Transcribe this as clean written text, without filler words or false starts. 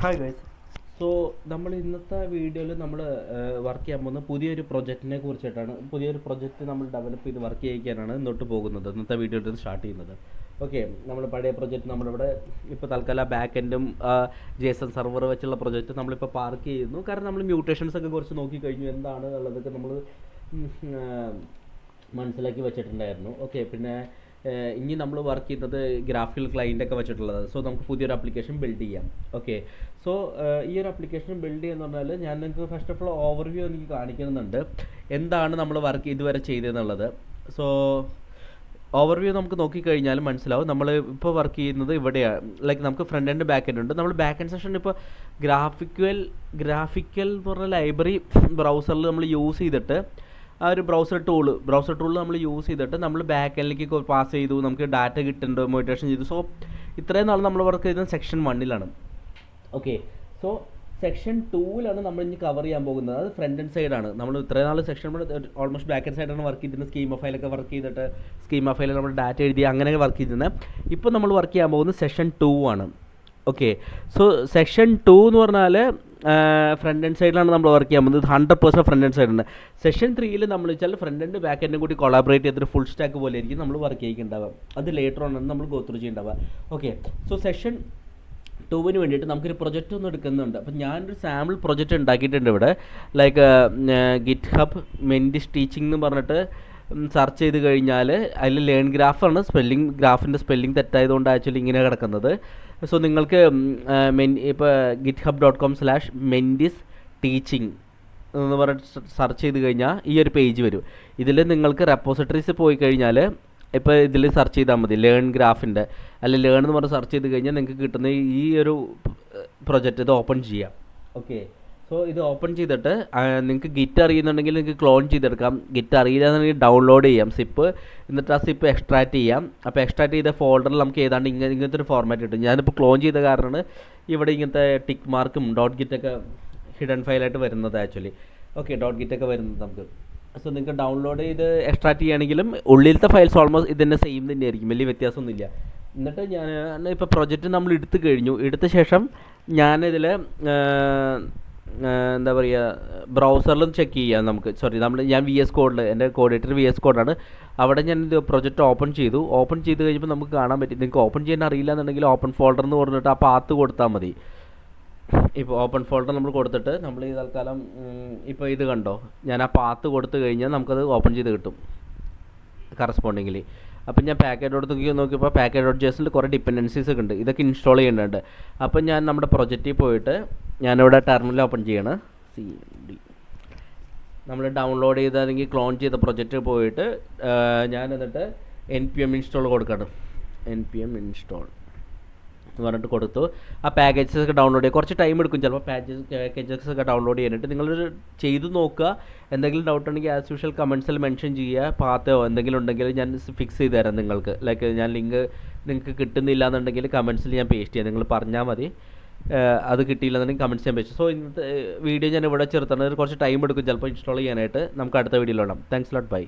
Hi guys. So നമ്മൾ ഇന്നത്തെ വീഡിയോയിൽ നമ്മൾ വർക്ക് ചെയ്യാൻ പോകുന്ന പുതിയൊരു പ്രൊജക്റ്റിനെ കുറിച്ചിട്ടാണ്. പുതിയൊരു പ്രൊജക്റ്റ് നമ്മൾ ഡെവലപ്പ് ചെയ്ത് വർക്ക് ചെയ്യിക്കാനാണ് ഇന്നോട്ട് പോകുന്നത്. ഇന്നത്തെ വീഡിയോയിൽ സ്റ്റാർട്ട് ചെയ്യുന്നത്. ഓക്കെ, നമ്മൾ പഴയ പ്രൊജക്റ്റ് നമ്മളിവിടെ ഇപ്പോൾ തൽക്കാലം ബാക്ക് എൻഡും ജേസൺ സെർവർ വെച്ചുള്ള പ്രൊജക്റ്റ് നമ്മളിപ്പോൾ പാർക്ക് ചെയ്യുന്നു. കാരണം നമ്മൾ മ്യൂട്ടേഷൻസ് ഒക്കെ കുറച്ച് നോക്കിക്കഴിഞ്ഞു, എന്താണ് ഉള്ളതൊക്കെ നമ്മൾ മനസ്സിലാക്കി വെച്ചിട്ടുണ്ടായിരുന്നു. ഓക്കെ, പിന്നെ ഇനി നമ്മൾ വർക്ക് ചെയ്യുന്നത് ഗ്രാഫിക്കൽ ക്ലയൻ്റൊക്കെ വെച്ചിട്ടുള്ളത്. സോ നമുക്ക് പുതിയൊരു ആപ്ലിക്കേഷൻ ബിൽഡ് ചെയ്യാം. ഓക്കെ, സോ ഈ ഒരു ആപ്ലിക്കേഷൻ ബിൽഡ് ചെയ്യുന്ന പറഞ്ഞാൽ ഞാൻ നിങ്ങൾക്ക് ഫസ്റ്റ് ഓഫ് ഓൾ ഓവർവ്യൂ എനിക്ക് കാണിക്കുന്നുണ്ട് എന്താണ് നമ്മൾ വർക്ക് ഇതുവരെ ചെയ്തതെന്നുള്ളത്. സോ ഓവർവ്യൂ നമുക്ക് നോക്കിക്കഴിഞ്ഞാൽ മനസ്സിലാവും നമ്മൾ ഇപ്പോൾ വർക്ക് ചെയ്യുന്നത് ഇവിടെയാണ്. ലൈക്ക് നമുക്ക് ഫ്രണ്ട് എൻഡ് ബാക്ക് എൻഡ് ഉണ്ട്. നമ്മൾ ബാക്ക് എൻഡ് സെഷൻ ഇപ്പോൾ ഗ്രാഫിക്കൽ എന്ന് പറഞ്ഞ ലൈബ്രറി ബ്രൗസറിൽ നമ്മൾ യൂസ് ചെയ്തിട്ട് ആ ഒരു ബ്രൗസർ ടൂൾ നമ്മൾ യൂസ് ചെയ്തിട്ട് നമ്മൾ ബാക്ക് എൻഡിലേക്ക് പാസ് ചെയ്തു, നമുക്ക് ഡാറ്റ കിട്ടുന്നുണ്ട്, മോണിറ്റേഷൻ ചെയ്തു. സോ ഇത്രയും നാൾ നമ്മൾ വർക്ക് ചെയ്യുന്നത് സെക്ഷൻ 1-ലാണ്. ഓക്കെ, സോ സെക്ഷൻ 2-ലാണ് നമ്മൾ ഇനി കവർ ചെയ്യാൻ പോകുന്നത്. അത് ഫ്രണ്ട് എൻഡ് സൈഡാണ്. നമ്മൾ ഇത്രയും നാൾ സെക്ഷൻ ഓൾമോസ്റ്റ് ബാക്ക് എൻഡ് സൈഡാണ് വർക്ക് ചെയ്തിരുന്നത്. സ്കീമ ഫയലൊക്കെ വർക്ക് ചെയ്തിട്ട് സ്കീമ ഫയലിൽ നമ്മൾ ഡാറ്റ എഴുതി അങ്ങനെ വർക്ക് ചെയ്തിരുന്നത്. ഇപ്പോൾ നമ്മൾ വർക്ക് ചെയ്യാൻ പോകുന്നത് സെക്ഷൻ 2 ആണ്. ഓക്കെ, സോ സെക്ഷൻ 2 എന്ന് പറഞ്ഞാൽ ഫ്രണ്ട് എൻഡ് സൈഡിലാണ് നമ്മൾ വർക്ക് ചെയ്യാൻ പോകുന്നത്. 100% ഫ്രണ്ട് എൻഡ് സൈഡാണ്. സെക്ഷൻ 3-ൽ നമ്മൾ വെച്ചാൽ ഫ്രണ്ട് എൻഡ് ബാക്ക് എൻഡും കൂടി കൊളാബറേറ്റ് ചെയ്തിട്ട് ഫുൾ സ്റ്റാക്ക് പോലെ ആയിരിക്കും നമ്മൾ വർക്ക് ചെയ്യിക്കുന്നുണ്ടാവുക. അത് ലേറ്റർ ഓൺ ആണ് നമ്മൾ ഗോ ത്രൂ ചെയ്യുന്നുണ്ടാവുക. ഓക്കെ, സോ സെക്ഷൻ 2-ന് വേണ്ടിയിട്ട് നമുക്കൊരു പ്രൊജക്റ്റ് ഒന്ന് എടുക്കുന്നുണ്ട്. അപ്പം ഞാനൊരു സാമ്പിൾ പ്രൊജക്റ്റ് ഉണ്ടാക്കിയിട്ടുണ്ട് ഇവിടെ. ലൈക്ക് ഗിറ്റ് മെൻഡിസ് ടീച്ചിങ് എന്ന് പറഞ്ഞിട്ട് സെർച്ച് ചെയ്ത് കഴിഞ്ഞാൽ അതിൽ ലേൺ ഗ്രാഫാണ്. ഗ്രാഫിൻ്റെ സ്പെല്ലിംഗ് തെറ്റായതുകൊണ്ട് ആക്ച്വലി ഇങ്ങനെ കിടക്കുന്നത്. സോ നിങ്ങൾക്ക് ഇപ്പോൾ github.com/Mendis teaching എന്ന് പറഞ്ഞിട്ട് സെർച്ച് ചെയ്ത് കഴിഞ്ഞാൽ ഈ ഒരു പേജ് വരും. ഇതിൽ നിങ്ങൾക്ക് റെപ്പോസിറ്ററീസ് പോയി കഴിഞ്ഞാൽ ഇപ്പോൾ ഇതിൽ സെർച്ച് ചെയ്താൽ മതി ലേൺ ഗ്രാഫിൻ്റെ, അല്ലെങ്കിൽ ലേൺ എന്ന് പറഞ്ഞ് സെർച്ച് ചെയ്ത് കഴിഞ്ഞാൽ നിങ്ങൾക്ക് കിട്ടുന്ന ഈ ഒരു പ്രൊജക്റ്റ് ഇത് ഓപ്പൺ ചെയ്യാം. ഓക്കെ, സോ ഇത് ഓപ്പൺ ചെയ്തിട്ട് നിങ്ങൾക്ക് ഗിറ്റ് അറിയുന്നുണ്ടെങ്കിൽ നിങ്ങൾക്ക് ക്ലോൺ ചെയ്തെടുക്കാം. ഗിറ്റ് അറിയില്ല എന്നുണ്ടെങ്കിൽ ഡൗൺലോഡ് ചെയ്യാം സിപ്പ്, എന്നിട്ട് ആ സിപ്പ് എക്സ്ട്രാക്ട് ചെയ്യാം. അപ്പോൾ എക്സ്ട്രാക്ട് ചെയ്ത ഫോൾഡറിൽ നമുക്ക് ഏതാണ്ട് ഇങ്ങനത്തെ ഒരു ഫോർമാറ്റ് കിട്ടും. ഞാനിപ്പോൾ ക്ലോൺ ചെയ്ത കാരണമാണ് ഇവിടെ ഇങ്ങനത്തെ ടിക്ക് മാർക്കും .git-ഒക്കെ ഹിഡൻ ഫയലായിട്ട് വരുന്നത് ആക്ച്വലി. ഓക്കെ, .git-ഒക്കെ വരുന്നത് നമുക്ക്. സോ നിങ്ങൾക്ക് ഡൗൺലോഡ് ചെയ്ത് എക്സ്ട്രാക്ട് ചെയ്യുകയാണെങ്കിലും ഉള്ളിലത്തെ ഫയൽസ് ഓൾമോസ്റ്റ് ഇതിൻ്റെ സെയിം തന്നെയായിരിക്കും, വലിയ വ്യത്യാസമൊന്നുമില്ല. എന്നിട്ട് ഞാൻ ഇപ്പോൾ പ്രൊജക്റ്റ് നമ്മൾ എടുത്തു കഴിഞ്ഞു. എടുത്ത ശേഷം ഞാനിതിൽ എന്താ പറയുക, ബ്രൗസറിലും ചെക്ക് ചെയ്യാം നമുക്ക്. ഞാൻ VS കോഡിൽ, എൻ്റെ കോഡിനേറ്റർ VS കോഡാണ്. അവിടെ ഞാൻ ഇത് പ്രൊജക്റ്റ് ഓപ്പൺ ചെയ്ത് കഴിഞ്ഞപ്പോൾ നമുക്ക് കാണാൻ പറ്റും. നിങ്ങൾക്ക് ഓപ്പൺ ചെയ്യാൻ അറിയില്ല എന്നുണ്ടെങ്കിൽ ഓപ്പൺ ഫോൾഡർ എന്ന് പറഞ്ഞിട്ട് ആ പാത്ത് കൊടുത്താൽ മതി. ഇപ്പോൾ ഓപ്പൺ ഫോൾഡർ നമ്മൾ കൊടുത്തിട്ട് നമ്മൾ ഈ തൽക്കാലം ഇപ്പോൾ ഇത് കണ്ടോ, ഞാൻ ആ പാത്ത് കൊടുത്തു കഴിഞ്ഞാൽ നമുക്കത് ഓപ്പൺ ചെയ്ത് കിട്ടും കറസ്പോണ്ടിങ്ങിലി. അപ്പം ഞാൻ പാക്കേജ് നോക്കിയപ്പോൾ package.jsൽ കുറേ ഡിപ്പെൻഡൻസീസ് ഒക്കെ ഉണ്ട്. ഇതൊക്കെ ഇൻസ്റ്റാൾ ചെയ്യേണ്ടതുണ്ട്. അപ്പം ഞാൻ നമ്മുടെ പ്രൊജക്റ്റിൽ പോയിട്ട് ഞാനിവിടെ ടെർമിനൽ ഓപ്പൺ ചെയ്യണം. CD നമ്മൾ ഡൗൺലോഡ് ചെയ്ത അല്ലെങ്കിൽ ക്ലോൺ ചെയ്ത പ്രൊജക്റ്റ് പോയിട്ട് ഞാൻ എന്നിട്ട് npm ഇൻസ്റ്റാൾ കൊടുക്കണം. npm ഇൻസ്റ്റാൾ എന്ന് പറഞ്ഞിട്ട് കൊടുത്തു. ആ പാക്കേജസ് ഒക്കെ ഡൗൺലോഡ് ചെയ്യുക. കുറച്ച് ടൈം എടുക്കും ചിലപ്പോൾ പാക്കേജസ് ഒക്കെ ഡൗൺലോഡ് ചെയ്യാനായിട്ട്. നിങ്ങളൊരു ചെയ്ത് നോക്കുക. എന്തെങ്കിലും ഡൗട്ട് ഉണ്ടെങ്കിൽ ആസ് യൂഷ്വൽ കമൻസിൽ മെൻഷൻ ചെയ്യുക. പാത്തോ എന്തെങ്കിലും ഉണ്ടെങ്കിൽ ഞാൻ ഫിക്സ് ചെയ്ത് തരാം നിങ്ങൾക്ക്. ലൈക്ക് ഞാൻ ലിങ്ക് നിങ്ങൾക്ക് കിട്ടുന്നില്ല എന്നുണ്ടെങ്കിൽ കമൻസിൽ ഞാൻ പേസ്റ്റ് ചെയ്യാം, നിങ്ങൾ പറഞ്ഞാൽ മതി. അത് കിട്ടിയില്ല എന്നുണ്ടെങ്കിൽ കമൻറ്റ്സ് ചെയ്യാൻ പറ്റും. സോ ഇന്നത്തെ വീഡിയോ ഞാൻ ഇവിടെ ചേർത്താണ്. കുറച്ച് ടൈം എടുക്കും ചിലപ്പോൾ ഇൻസ്റ്റാൾ ചെയ്യാനായിട്ട്. നമുക്ക് അടുത്ത വീഡിയോയിൽ കാണാം. Thanks lot, by.